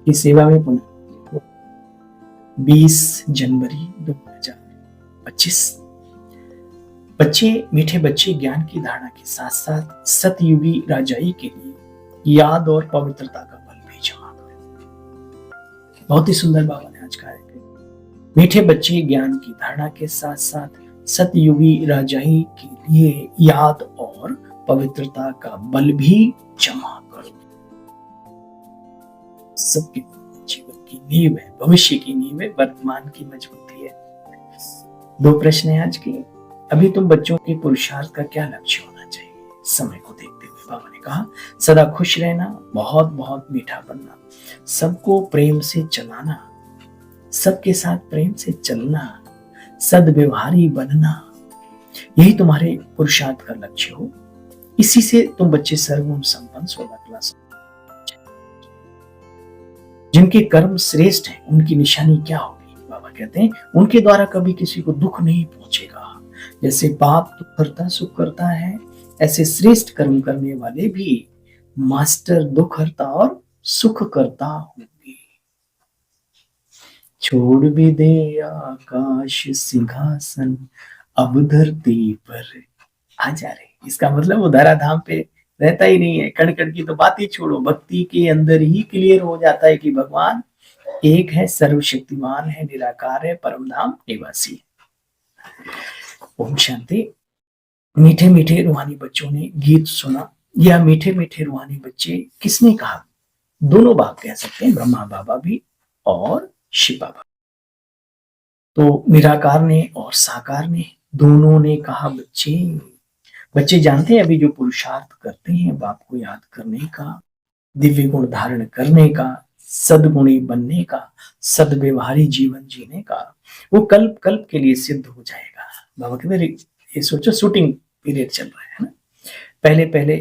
की सेवा में पुनः 20 जनवरी 2025। बच्चे मीठे बच्चे ज्ञान की धारणा के साथ साथ सतयुगी राजाई के लिए याद और पवित्रता का बल भी जमा करें। बहुत ही सुंदर बाबा ने आज कहा है कि मीठे बच्चे ज्ञान की धारणा के साथ साथ सतयुगी राजाई के लिए याद और पवित्रता का बल भी जमा करो। सबके जीवन की नींव है, भविष्य की नींव है, वर्तमान की मजबूती है। 2 प्रश्न है आज के। अभी तुम बच्चों के पुरुषार्थ का क्या लक्ष्य होना चाहिए? समय को देखते हुए बाबा ने कहा, सदा खुश रहना, बहुत बहुत मीठा बनना, सबको प्रेम से चलाना, सबके साथ प्रेम से चलना, सद्व्यवहारी बनना, यही तुम्हारे पुरुषार्थ का लक्ष्य हो। इसी से तुम बच्चे सर्वगुण संपन्न 16 क्लास। जिनके कर्म श्रेष्ठ हैं उनकी निशानी क्या होगी? बाबा कहते हैं उनके द्वारा कभी किसी को दुख नहीं पहुंचेगा। जैसे पाप दुख करता सुख करता है, ऐसे श्रेष्ठ कर्म करने वाले भी मास्टर दुख हरता और सुख करता होंगे। छोड़ भी दे आकाश सिंहासन, अब धरती पर आ जा रहे। इसका मतलब वो धराधाम पे रहता ही नहीं है। कण कण की तो बात ही छोड़ो, भक्ति के अंदर ही क्लियर हो जाता है कि भगवान एक है, सर्वशक्तिमान है, निराकार है, परम धाम निवासी है। ओम शांति। मीठे मीठे रूहानी बच्चों ने गीत सुना, या मीठे मीठे रूहानी बच्चे किसने कहा? दोनों बाप कह सकते हैं, ब्रह्मा बाबा भी और शिव बाबा। तो निराकार ने और साकार ने, दोनों ने कहा बच्चे जानते हैं अभी जो पुरुषार्थ करते हैं बाप को याद करने का, दिव्य गुण धारण करने का, सद्गुणी बनने का, सद्व्यवहारी जीवन जीने का, वो कल्प कल्प के लिए सिद्ध हो जाएगा। बाबा कहते ये सोचो शूटिंग पीरियड चल रहा है ना, पहले पहले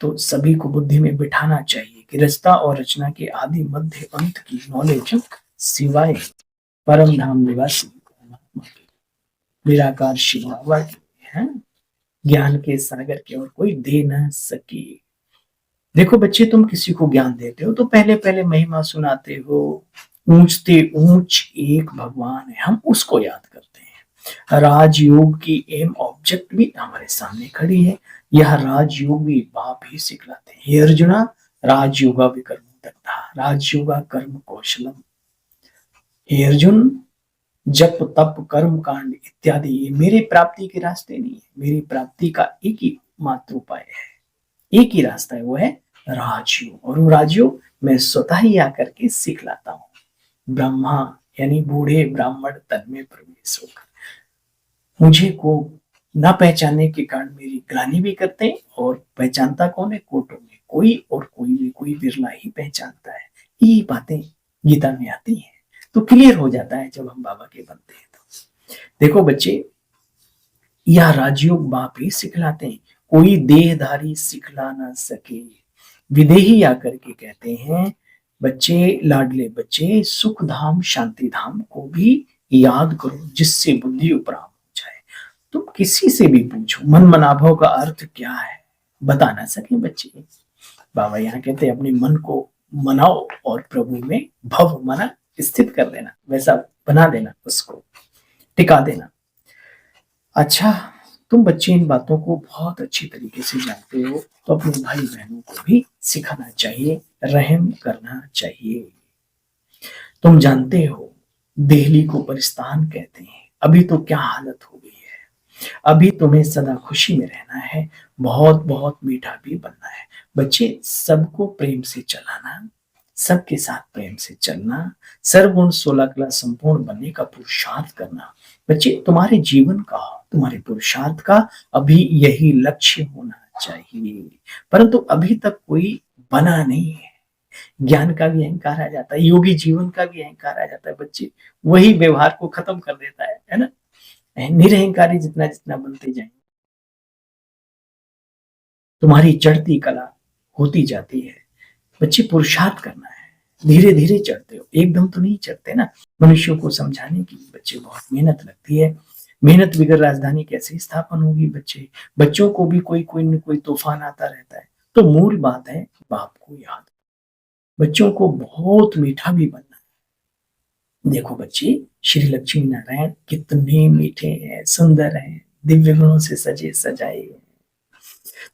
तो सभी को बुद्धि में बिठाना चाहिए कि रचना और रचना के आदि मध्य अंत की नॉलेज सिवाय परम धाम निवासी निराकार शिव बाबा की है, ज्ञान के सागर के और कोई दे न सके। देखो बच्चे, तुम किसी को ज्ञान देते हो तो पहले पहले महिमा सुनाते हो, ऊंचते ऊंच एक भगवान है, हम उसको याद करते हैं। राजयोग की एम ऑब्जेक्ट भी हमारे सामने खड़ी है, यह राजयोग भी बाप ही सिखलाते हैं। हे अर्जुना, राजयोगा विकर्म दग्धा, राजयोगा कर्म कौशलम। हे अर्जुन, जप तप कर्म कांड इत्यादि ये मेरे प्राप्ति के रास्ते नहीं है, मेरी प्राप्ति का एक ही मात्र उपाय है, एक ही रास्ता है, वो है राजयोग। और वो राजयोग मैं स्वतः ही आकर के सीख लाता हूँ। ब्रह्मा यानी बूढ़े ब्राह्मण तन में प्रवेश होकर मुझे को न पहचानने के कारण मेरी ग्लानि भी करते हैं, और पहचानता कौन है? कोटों में कोई बिरला ही पहचानता है। ये बातें गीता में आती हैं, तो क्लियर हो जाता है जब हम बाबा के बनते हैं। तो देखो बच्चे, यह राजयोग बाप ही सिखलाते हैं, कोई देहधारी सिखला ना सके। विदेही आकर के कहते हैं बच्चे, लाडले बच्चे, सुख धाम शांति धाम को भी याद करो, जिससे बुद्धि उपराम हो जाए। तुम किसी से भी पूछो मन मनाभव का अर्थ क्या है, बता ना सके बच्चे। बाबा यहाँ कहते हैं अपने मन को मनाओ और प्रभु में भव मना स्थित कर देना, वैसा बना देना, उसको टिका देना। अच्छा, तुम बच्चे इन बातों को बहुत अच्छी तरीके से जानते हो, तो अपने भाई बहनों को भी सिखाना चाहिए, रहम करना चाहिए। तुम जानते हो दिल्ली को परिस्तान कहते हैं, अभी तो क्या हालत हो गई है। अभी तुम्हें सदा खुशी में रहना है, बहुत बहुत मीठा भी बनना है। बच्चे, सबको प्रेम से चलाना, सबके साथ प्रेम से चलना, सर्वगुण 16 क्लास संपूर्ण बनने का पुरुषार्थ करना। बच्चे, तुम्हारे जीवन का, तुम्हारे पुरुषार्थ का अभी यही लक्ष्य होना चाहिए, परंतु अभी तक कोई बना नहीं है। ज्ञान का भी अहंकार आ जाता है, योगी जीवन का भी अहंकार आ जाता है। बच्चे, वही व्यवहार को खत्म कर देता है ना। निरहंकारी जितना जितना बनते जाएंगे, तुम्हारी चढ़ती कला होती जाती है। बच्चे, पुरुषार्थ करना है, धीरे धीरे चढ़ते हो, एकदम तो नहीं चढ़ते ना। मनुष्यों को समझाने की बच्चे बहुत मेहनत लगती है, मेहनत बगैर राजधानी कैसे स्थापन होगी। बच्चों को भी कोई न कोई तूफान आता रहता है। तो मूल बात है बाप को याद, बच्चों को बहुत मीठा भी बनना है। देखो बच्चे, श्री लक्ष्मी नारायण कितने मीठे हैं, सुंदर हैं, दिव्य गुणों से सजे सजाए हैं।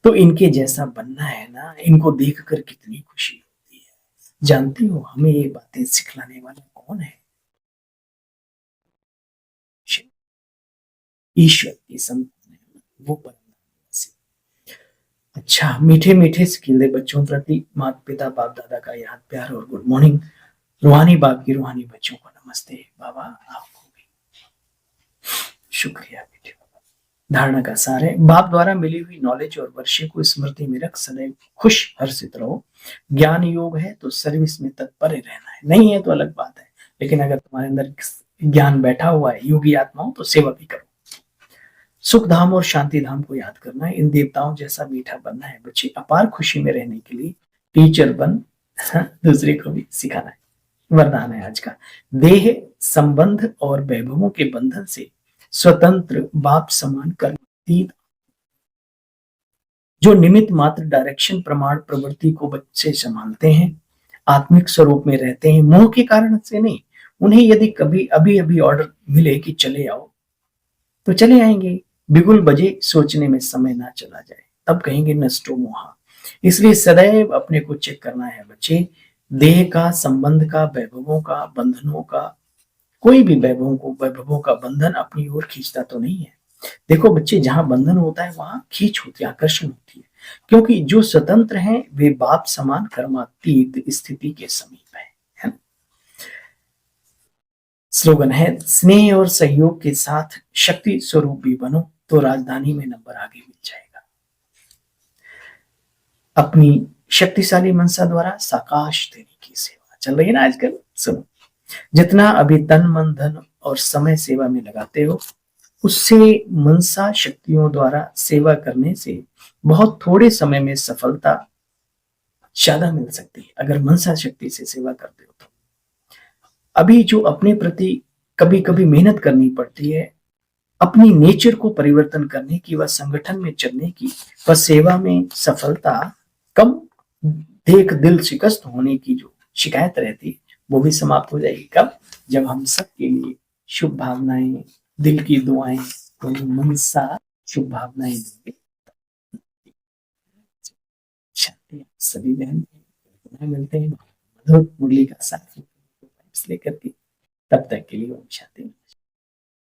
तो इनके जैसा बनना है ना, इनको देखकर कितनी खुशी होती है। जानती हो हमें ये बातें सिखलाने वाला कौन है? ईश्वर की संतान है, वो परम से। अच्छा, मीठे मीठे से खिले बच्चों प्रति माता पिता बाप दादा का याद प्यार और गुड मॉर्निंग। रूहानी बाप की रूहानी बच्चों को नमस्ते। बाबा आपको भी शुक्रिया बेटे। धारणा का सार है, बाप द्वारा मिली हुई नॉलेज और वर्षे को स्मृति में रख सदैव खुश हर्षित रहो। ज्ञान योग है तो सर्विस में तत्पर रहना है, नहीं है तो अलग बात है, लेकिन अगर तुम्हारे अंदर ज्ञान बैठा हुआ है, योगी आत्मा हो, तो सेवा भी करो। सुख धाम और शांति धाम को याद करना है, इन देवताओं जैसा मीठा बनना है। बच्चे अपार खुशी में रहने के लिए टीचर बन दूसरे को भी सिखाना है। वरदान है आज का, देह संबंध और वैभवों के बंधन से स्वतंत्र बाप समान कर्मातीत, जो निमित्त मात्र डायरेक्शन प्रमाण प्रवृत्ति को बच्चे संभालते हैं, आत्मिक स्वरूप में रहते हैं, मोह के कारण से नहीं। उन्हें यदि कभी अभी अभी ऑर्डर मिले कि चले आओ, तो चले आएंगे। बिगुल बजे सोचने में समय ना चला जाए, तब कहेंगे नष्टो मोहा। इसलिए सदैव अपने को चेक करना है बच्चे, देह का, संबंध का, वैभवों का, बंधनों का, कोई भी वैभवों का बंधन अपनी ओर खींचता तो नहीं है। देखो बच्चे, जहां बंधन होता है वहां खींच होती है, आकर्षण होती है, क्योंकि जो स्वतंत्र हैं वे बाप समान कर्मातीत स्थिति के समीप है ना? स्लोगन है, स्नेह और सहयोग के साथ शक्ति स्वरूप भी बनो तो राजधानी में नंबर आगे मिल जाएगा। अपनी शक्तिशाली मनसा द्वारा साकाश देने की सेवा चल रही है ना आजकल। सुनो, जितना अभी तन मन धन और समय सेवा में लगाते हो, उससे मनसा शक्तियों द्वारा सेवा करने से बहुत थोड़े समय में सफलता ज्यादा मिल सकती है, अगर मनसा शक्ति से सेवा करते हो तो। अभी जो अपने प्रति कभी कभी मेहनत करनी पड़ती है, अपनी नेचर को परिवर्तन करने की, व संगठन में चलने की, व सेवा में सफलता कम, देख दिल शिकस्त होने की जो शिकायत रहती है, वो भी समाप्त हो जाएगी। कब? जब हम सबके लिए शुभ भावनाएं, दिल की दुआएं, तो मनसा शुभ भावनाएं देंगे। शांति सभी बहन मिलते हैं मधुर मुरली का साथ लेकर के। तब तक के लिए ओम शांति।